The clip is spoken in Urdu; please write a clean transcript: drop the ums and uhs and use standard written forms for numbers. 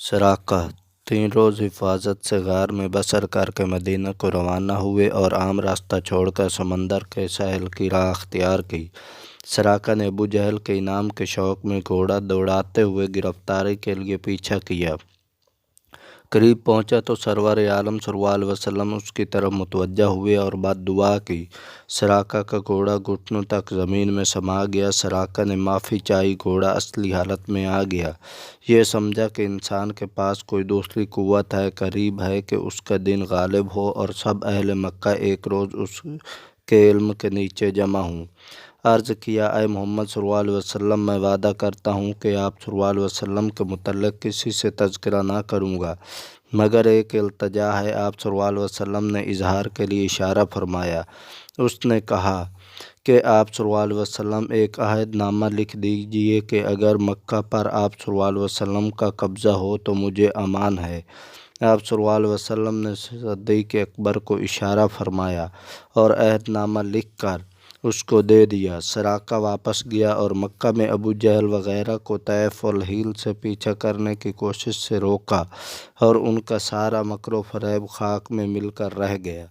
سراقہ 3 روز حفاظت سے غار میں بسر کر کے مدینہ کو روانہ ہوئے اور عام راستہ چھوڑ کر سمندر کے ساحل کی راہ اختیار کی۔ سراقہ نے ابو جہل کے انعام کے شوق میں گھوڑا دوڑاتے ہوئے گرفتاری کے لیے پیچھا کیا۔ قریب پہنچا تو سرور عالم صلی اللہ علیہ وسلم اس کی طرف متوجہ ہوئے اور بد دعا کی۔ سراقہ کا گھوڑا گھٹنوں تک زمین میں سما گیا۔ سراقہ نے معافی چاہی، گھوڑا اصلی حالت میں آ گیا۔ یہ سمجھا کہ انسان کے پاس کوئی دوسری قوت ہے، قریب ہے کہ اس کا دین غالب ہو اور سب اہل مکہ ایک روز اس کے علم کے نیچے جمع ہوں۔ عرض کیا، اے محمد صلی اللہ علیہ وسلم، میں وعدہ کرتا ہوں کہ آپ صلی اللہ علیہ وسلم کے متعلق کسی سے تذکرہ نہ کروں گا مگر ایک التجا ہے۔ آپ صلی اللہ علیہ وسلم نے اظہار کے لیے اشارہ فرمایا۔ اس نے کہا کہ آپ صلی اللہ علیہ وسلم ایک عہد نامہ لکھ دیجئے کہ اگر مکہ پر آپ صلی اللہ علیہ وسلم کا قبضہ ہو تو مجھے امان ہے۔ آپ صلی اللہ علیہ وسلم نے صدیق اکبر کو اشارہ فرمایا اور عہد نامہ لکھ کر اس کو دے دیا۔ سراقہ واپس گیا اور مکہ میں ابو جہل وغیرہ کو طیف الحیل سے پیچھا کرنے کی کوشش سے روکا اور ان کا سارا مکر و فریب خاک میں مل کر رہ گیا۔